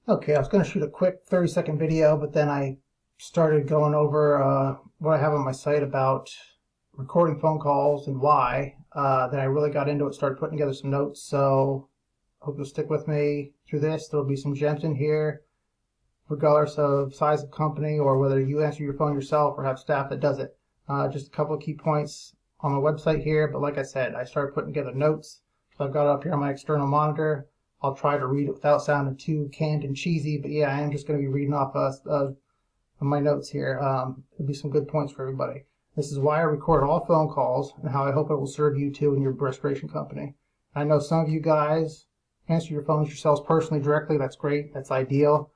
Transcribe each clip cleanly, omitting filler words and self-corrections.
Okay, I was going to shoot a quick 30-second video, but then I started going over what I have on my site about recording phone calls and why. Then I really got into it, started putting together some notes, so I hope you'll stick with me through this. There'll be some gems in here, regardless of size of company or whether you answer your phone yourself or have staff that does it. Just a couple of key points on my website here, but like I said, I started putting together notes. So I've got it up here on my external monitor. I'll try to read it without sounding too canned and cheesy, but yeah, I am just going to be reading off of my notes here. There'll be some good points for everybody. This is why I record all phone calls and how I hope it will serve you too in your respiration company. I know some of you guys answer your phones yourselves personally directly. That's great. That's ideal.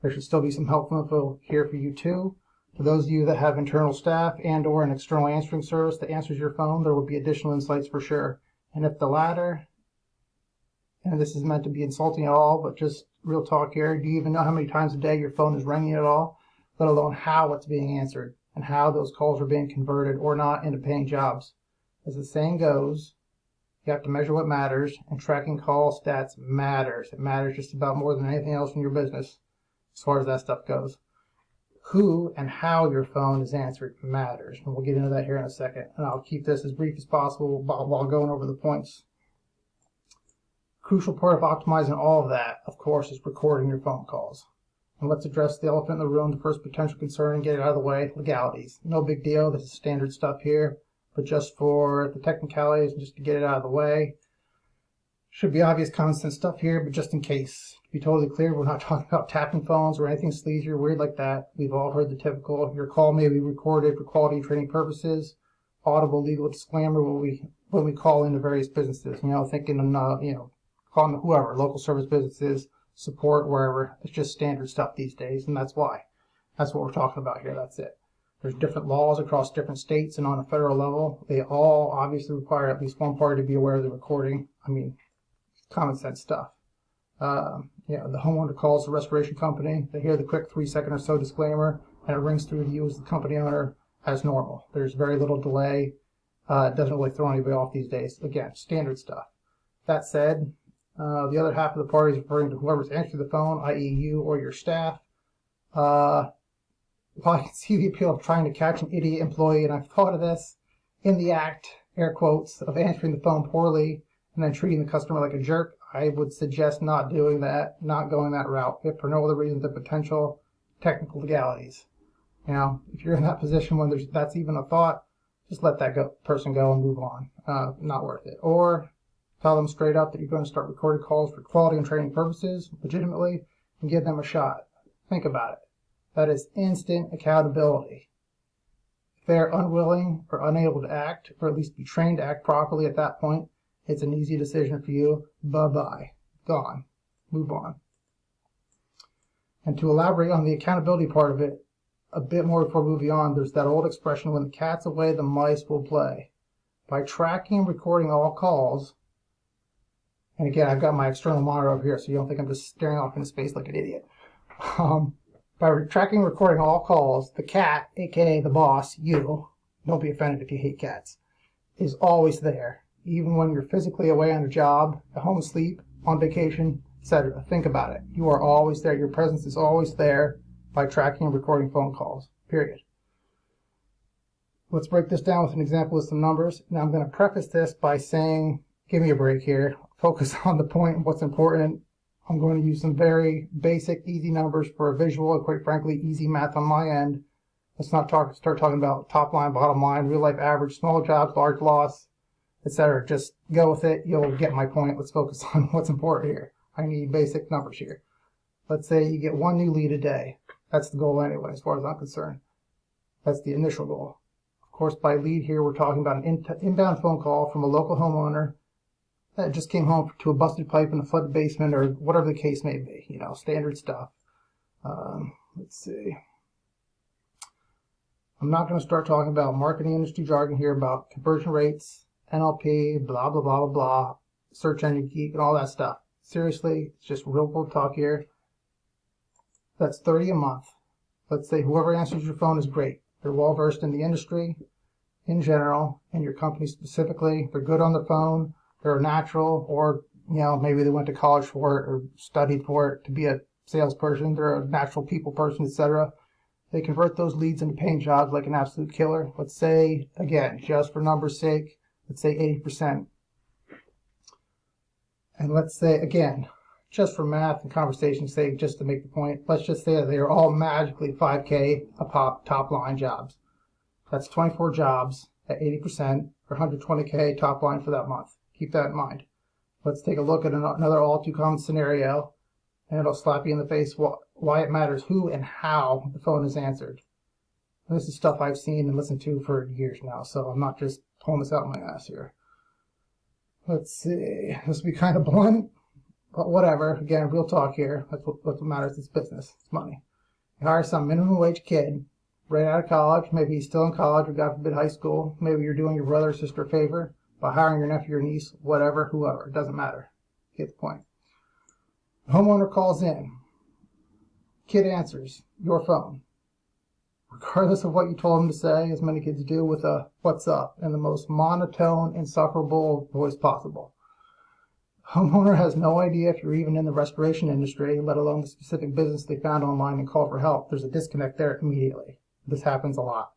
There should still be some helpful info here for you too. For those of you that have internal staff and or an external answering service that answers your phone, there will be additional insights for sure. And if the latter, and this is meant to be insulting at all, but just real talk here, do you even know how many times a day your phone is ringing at all, let alone how it's being answered and how those calls are being converted or not into paying jobs? As the saying goes, you have to measure what matters, and tracking call stats matters. It matters just about more than anything else in your business as far as that stuff goes. Who and how your phone is answered matters, and we'll get into that here in a second. And I'll keep this as brief as possible while going over the points. Crucial part of optimizing all of that, of course, is recording your phone calls. And let's address the elephant in the room, the first potential concern, and get it out of the way. Legalities. No big deal. This is standard stuff here, but just for the technicalities and just to get it out of the way. Should be obvious common sense stuff here, but just in case, to be totally clear, we're not talking about tapping phones or anything sleazy or weird like that. We've all heard the typical, your call may be recorded for quality and training purposes, audible legal disclaimer when we call into various businesses, thinking calling whoever, local service businesses, support, wherever. It's just standard stuff these days, and that's why. That's what we're talking about here. That's it. There's different laws across different states, and on a federal level, they all obviously require at least one party to be aware of the recording. Common sense stuff. The homeowner calls the restoration company. They hear the quick 3-second or so disclaimer, and it rings through to you as the company owner as normal. There's very little delay. It doesn't really throw anybody off these days. Again, standard stuff. That said, the other half of the party is referring to whoever's answering the phone, i.e. you or your staff. While I can see the appeal of trying to catch an idiot employee, and I've thought of this, in the act, air quotes, of answering the phone poorly and then treating the customer like a jerk, I would suggest not doing that, not going that route, if for no other reason than potential technical legalities. If you're in that position when that's even a thought, just let that person go and move on. Not worth it. Or tell them straight up that you're going to start recording calls for quality and training purposes, legitimately, and give them a shot. Think about it. That is instant accountability. If they're unwilling or unable to act, or at least be trained to act properly at that point, it's an easy decision for you. Bye-bye. Gone. Move on. And to elaborate on the accountability part of it a bit more before moving on, there's that old expression, when the cat's away, the mice will play. By tracking and recording all calls, and again, I've got my external monitor over here, so you don't think I'm just staring off into space like an idiot. By tracking and recording all calls, the cat, aka the boss, you, don't be offended if you hate cats, is always there. Even when you're physically away on a job, at home asleep, on vacation, etc. Think about it. You are always there. Your presence is always there by tracking and recording phone calls. Period. Let's break this down with an example with some numbers. Now I'm going to preface this by saying, give me a break here. Focus on the point and what's important. I'm going to use some very basic, easy numbers for a visual and, quite frankly, easy math on my end. Let's not start talking about top line, bottom line, real life average, small jobs, large loss, etc. Just go with it. You'll get my point. Let's focus on what's important here. I need basic numbers here. Let's say you get one new lead a day. That's the goal anyway, as far as I'm concerned. That's the initial goal. Of course, by lead here, we're talking about an inbound phone call from a local homeowner that just came home to a busted pipe in a flooded basement, or whatever the case may be. Standard stuff. Let's see. I'm not going to start talking about marketing industry jargon here about conversion rates, NLP, blah, blah, blah, blah, blah, search engine geek, and all that stuff. Seriously, it's just real world talk here. That's $30 a month. Let's say whoever answers your phone is great. They're well versed in the industry in general, and your company specifically. They're good on the phone. They're natural, or maybe they went to college for it or studied for it to be a salesperson, they're a natural people person, etc. They convert those leads into paying jobs like an absolute killer. Let's say, again, just for numbers' sake, let's say 80%. And let's say, again, just for math and conversation's sake, just to make the point, let's just say that they are all magically 5K a pop top line jobs. That's 24 jobs at 80% or 120K top line for that month. Keep that in mind. Let's take a look at another all too common scenario, and it'll slap you in the face why it matters who and how the phone is answered. And this is stuff I've seen and listened to for years now, so I'm not just pulling this out of my ass here. Let's see. This will be kind of blunt, but whatever. Again, real talk here. That's what matters. It's business. It's money. You hire some minimum wage kid right out of college. Maybe he's still in college or God forbid high school. Maybe you're doing your brother or sister a favor by hiring your nephew or niece, whatever, whoever. It doesn't matter. Get the point. The homeowner calls in. Kid answers your phone. Regardless of what you told him to say, as many kids do, with a "what's up" in the most monotone, insufferable voice possible. Homeowner has no idea if you're even in the restoration industry, let alone the specific business they found online and call for help. There's a disconnect there immediately. This happens a lot.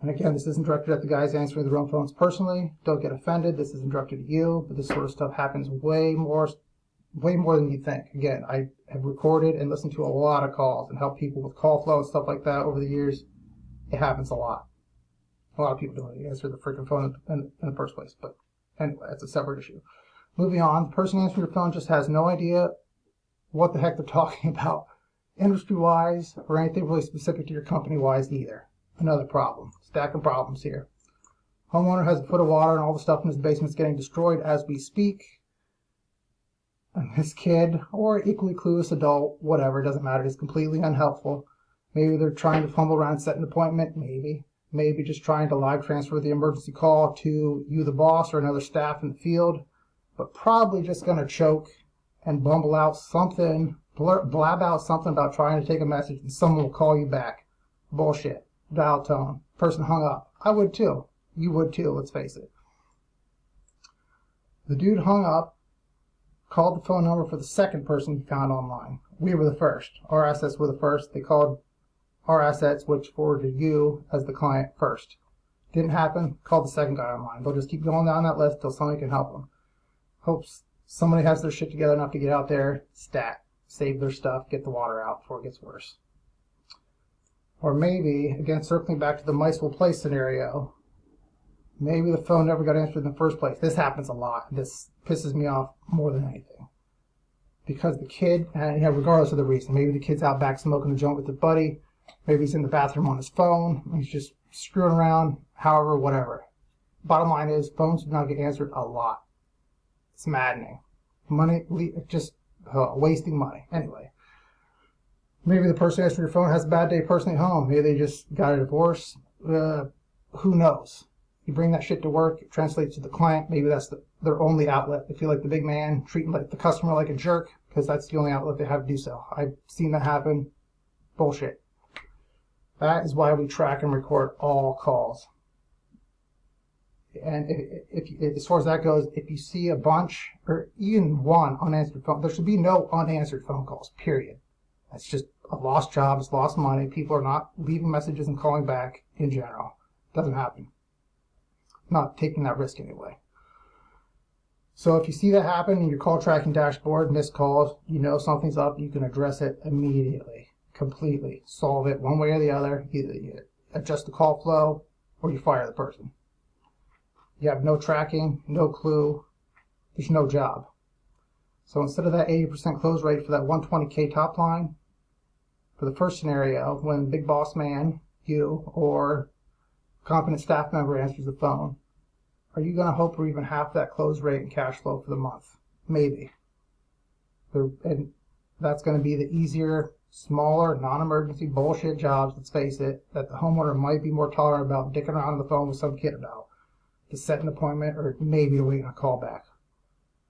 And again, this isn't directed at the guys answering their own phones personally. Don't get offended. This isn't directed at you, but this sort of stuff happens way more than you think. Again, I have recorded and listened to a lot of calls and helped people with call flow and stuff like that over the years. It happens a lot. A lot of people don't answer the freaking phone in the first place. But anyway, that's a separate issue. Moving on, the person answering your phone just has no idea what the heck they're talking about, industry-wise, or anything really specific to your company-wise either. Another problem. Stack of problems here. Homeowner has a foot of water and all the stuff in his basement's getting destroyed as we speak. And this kid, or equally clueless adult, whatever, doesn't matter, is completely unhelpful. Maybe they're trying to fumble around and set an appointment, maybe. Maybe just trying to live transfer the emergency call to you, the boss, or another staff in the field. But probably just going to choke and bumble out something, blab out something about trying to take a message and someone will call you back. Bullshit. Dial tone. Person hung up. I would too. You would too, let's face it. The dude hung up, called the phone number for the second person he found online. We were the first. Our assets were the first. They called our assets, which forwarded you as the client first. Didn't happen. Called the second guy online. They'll just keep going down that list until somebody can help them. Hopes somebody has their shit together enough to get out there, stat, save their stuff, get the water out before it gets worse. Or maybe, again, circling back to the mice will play scenario, maybe the phone never got answered in the first place. This happens a lot. This pisses me off more than anything. Because the kid, and regardless of the reason, maybe the kid's out back smoking a joint with his buddy, maybe he's in the bathroom on his phone, he's just screwing around, however, whatever. Bottom line is, phones do not get answered a lot. It's maddening. Money, just wasting money. Anyway. Maybe the person answering your phone has a bad day personally at home. Maybe they just got a divorce. Who knows? You bring that shit to work, it translates to the client. Maybe that's their only outlet. They feel like the big man, treating the customer like a jerk because that's the only outlet they have to do so. I've seen that happen. Bullshit. That is why we track and record all calls. And if as far as that goes, if you see a bunch or even one unanswered phone, there should be no unanswered phone calls, period. That's just a lost job, it's lost money. People are not leaving messages and calling back in general. Doesn't happen. Not taking that risk anyway. So if you see that happen in your call tracking dashboard, missed calls, you know something's up, you can address it immediately, completely. Solve it one way or the other. Either you adjust the call flow or you fire the person. You have no tracking, no clue, there's no job. So instead of that 80% close rate for that 120K top line, for the first scenario, when big boss man, you, or competent staff member answers the phone, are you going to hope for even half that close rate and cash flow for the month? Maybe. And that's going to be the easier, smaller, non-emergency bullshit jobs, let's face it, that the homeowner might be more tolerant about dicking around on the phone with some kid about, to set an appointment or maybe to wait on a call back.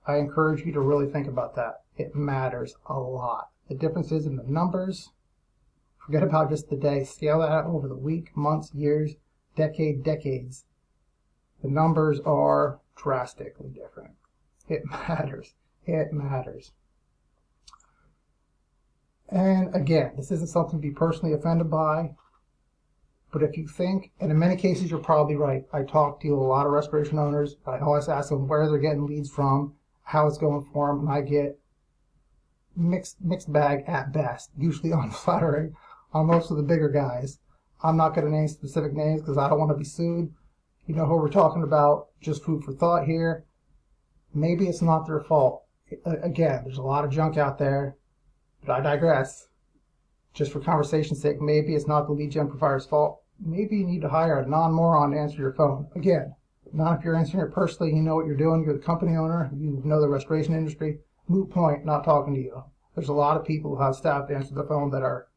I encourage you to really think about that. It matters a lot. The difference is in the numbers. Forget about just the day. Scale that out over the week, months, years, decades. The numbers are drastically different. It matters. It matters. And again, this isn't something to be personally offended by, but if you think, and in many cases you're probably right, I talk to a lot of restoration owners, I always ask them where they're getting leads from, how it's going for them, and I get mixed bag at best, usually unflattering on most of the bigger guys. I'm not going to name specific names because I don't want to be sued. You know who we're talking about, just food for thought here. Maybe it's not their fault. Again, there's a lot of junk out there, but I digress. Just for conversation's sake, maybe it's not the lead gen provider's fault. Maybe you need to hire a non-moron to answer your phone. Again, not if you're answering it personally, you know what you're doing, you're the company owner, you know the restoration industry. Moot point, not talking to you. There's a lot of people who have staff to answer the phone that are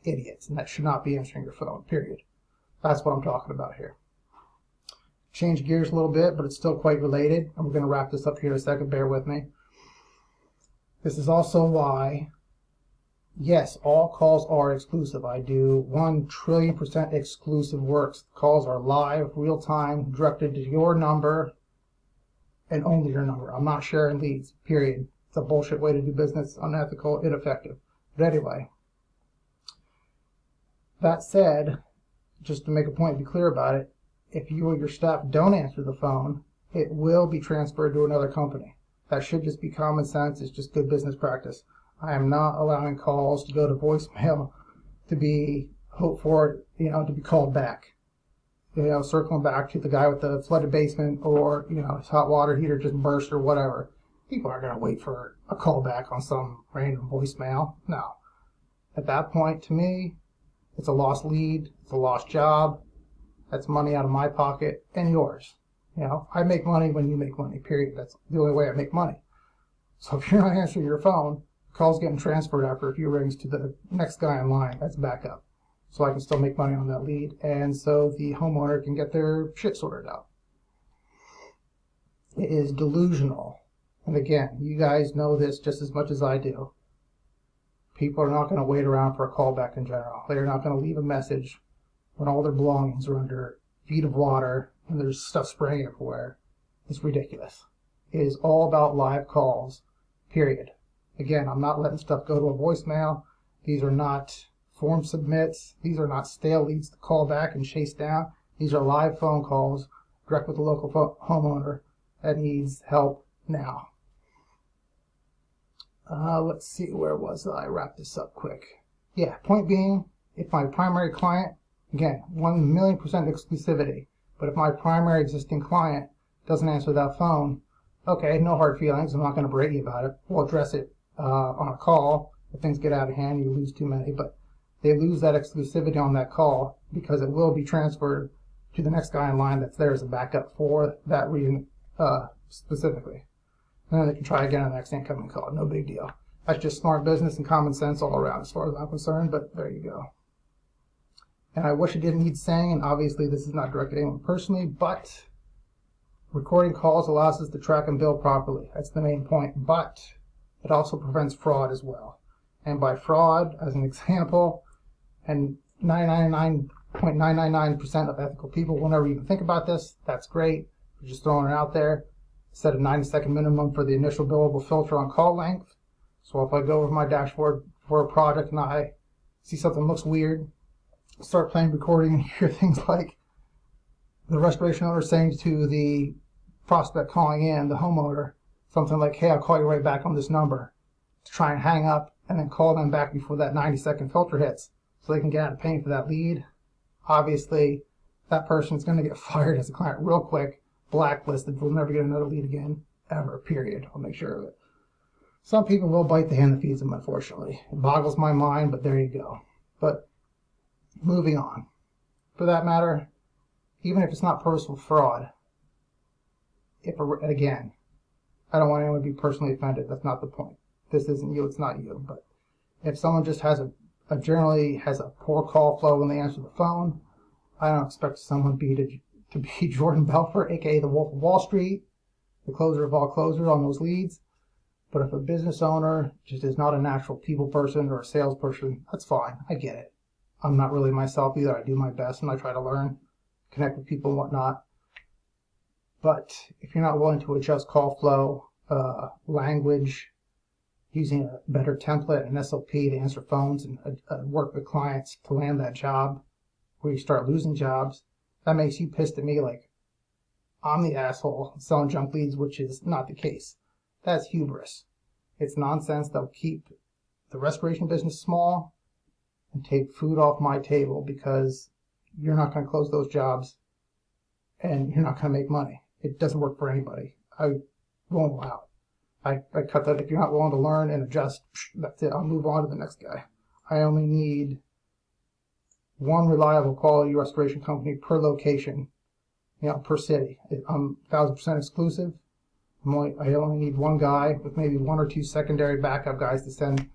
idiots, and that should not be answering your phone, period. That's what I'm talking about here. Change gears a little bit, but it's still quite related, and we're going to wrap this up here in a second, bear with me. This is also why, yes, all calls are exclusive. I do 1,000,000,000% exclusive works. Calls are live, real-time, directed to your number, and only your number. I'm not sharing leads, period. It's a bullshit way to do business, unethical, ineffective. But anyway, that said, just to make a point and be clear about it, if you or your staff don't answer the phone, it will be transferred to another company. That should just be common sense. It's just good business practice. I am not allowing calls to go to voicemail to be hoped for, to be called back. Circling back to the guy with the flooded basement, or, his hot water heater just burst or whatever. People aren't going to wait for a call back on some random voicemail. No. At that point, to me, it's a lost lead. It's a lost job. That's money out of my pocket and yours. I make money when you make money, period. That's the only way I make money. So if you're not answering your phone, the call's getting transferred after a few rings to the next guy in line. That's backup. So I can still make money on that lead, and so the homeowner can get their shit sorted out. It is delusional. And again, you guys know this just as much as I do. People are not going to wait around for a callback in general. They're not going to leave a message when all their belongings are under feet of water and there's stuff spraying everywhere. It's ridiculous. It is all about live calls, period. Again, I'm not letting stuff go to a voicemail. These are not form submits. These are not stale leads to call back and chase down. These are live phone calls direct with the local homeowner that needs help now. Let's see, where was I? Wrap this up quick. Yeah, point being, if my primary client, again, 1,000,000% exclusivity, but if my primary existing client doesn't answer that phone, okay, no hard feelings. I'm not going to berate you about it. We'll address it on a call. If things get out of hand, you lose too many, but they lose that exclusivity on that call because it will be transferred to the next guy in line that's there as a backup for that reason specifically. And then they can try again on the next incoming call. No big deal. That's just smart business and common sense all around as far as I'm concerned, but there you go. And I wish it didn't need saying, and obviously this is not directed at anyone personally, but recording calls allows us to track and bill properly. That's the main point, but it also prevents fraud as well. And by fraud, as an example, and 99.999% of ethical people will never even think about this. That's great. We're just throwing it out there. Set a 90-second minimum for the initial billable filter on call length. So if I go over my dashboard for a project and I see something looks weird, start playing recording and hear things like the restoration owner saying to the prospect calling in, the homeowner, something like, hey, I'll call you right back on this number, to try and hang up and then call them back before that 90-second filter hits so they can get out of paying for that lead. Obviously, that person's going to get fired as a client real quick, blacklisted. They'll never get another lead again, ever, period. I'll make sure of it. Some people will bite the hand that feeds them, unfortunately. It boggles my mind, but there you go. But moving on. For that matter, even if it's not purposeful fraud, again, I don't want anyone to be personally offended. That's not the point. This isn't you, it's not you. But if someone just generally has a poor call flow when they answer the phone, I don't expect someone to be Jordan Belfort, aka the Wolf of Wall Street, the closer of all closers on those leads. But if a business owner just is not a natural people person or a salesperson, that's fine. I get it. I'm not really myself either. I do my best and I try to learn, connect with people and whatnot. But if you're not willing to adjust call flow, language, using a better template and SOP to answer phones and work with clients to land that job, where you start losing jobs, that makes you pissed at me like I'm the asshole selling junk leads, which is not the case. That's hubris. It's nonsense that'll keep the respiration business small and take food off my table because you're not going to close those jobs and you're not going to make money. It doesn't work for anybody. I won't allow it. I cut that. If you're not willing to learn and adjust, that's it. I'll move on to the next guy. I only need one reliable quality restoration company per location, per city. I'm 1,000% exclusive. I only need one guy with maybe one or two secondary backup guys to send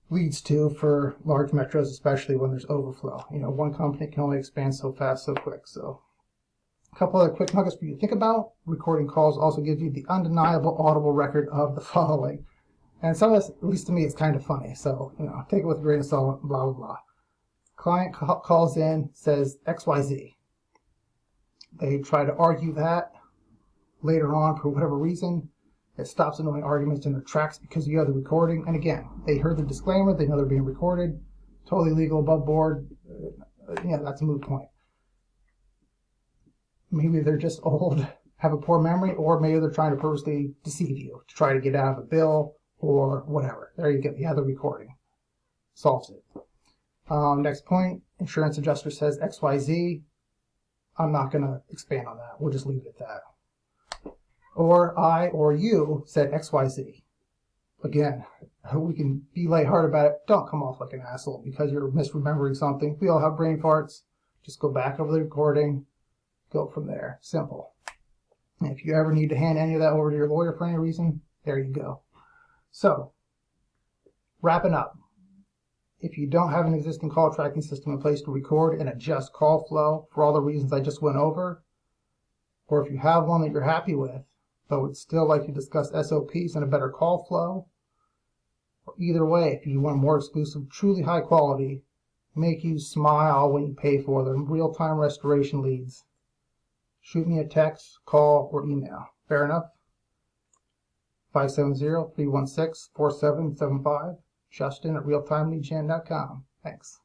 leads to for large metros, especially when there's overflow. One company can only expand so fast, so quick. So a couple other quick nuggets for you to think about. Recording calls also gives you the undeniable audible record of the following. And some of this, at least to me, is kind of funny. So, take it with a grain of salt, blah, blah, blah. Client calls in, says XYZ. They try to argue that later on for whatever reason. It stops annoying arguments in their tracks because you have the recording. And again, they heard the disclaimer. They know they're being recorded. Totally legal, above board. That's a moot point. Maybe they're just old, have a poor memory, or maybe they're trying to purposely deceive you to try to get out of a bill or whatever. There you go. You have the recording. Solves it. Next point, insurance adjuster says XYZ. I'm not going to expand on that. We'll just leave it at that. Or I or you said XYZ. Again, we can be lighthearted about it. Don't come off like an asshole because you're misremembering something. We all have brain farts. Just go back over the recording. Go from there. Simple. And if you ever need to hand any of that over to your lawyer for any reason, there you go. So, wrapping up. If you don't have an existing call tracking system in place to record and adjust call flow for all the reasons I just went over, or if you have one that you're happy with, but would still like to discuss SOPs and a better call flow, or either way, if you want more exclusive, truly high quality, make you smile when you pay for them, real-time restoration leads, shoot me a text, call, or email. Fair enough? 570-316-4775. Justin at realtimeleadgen.com. Thanks.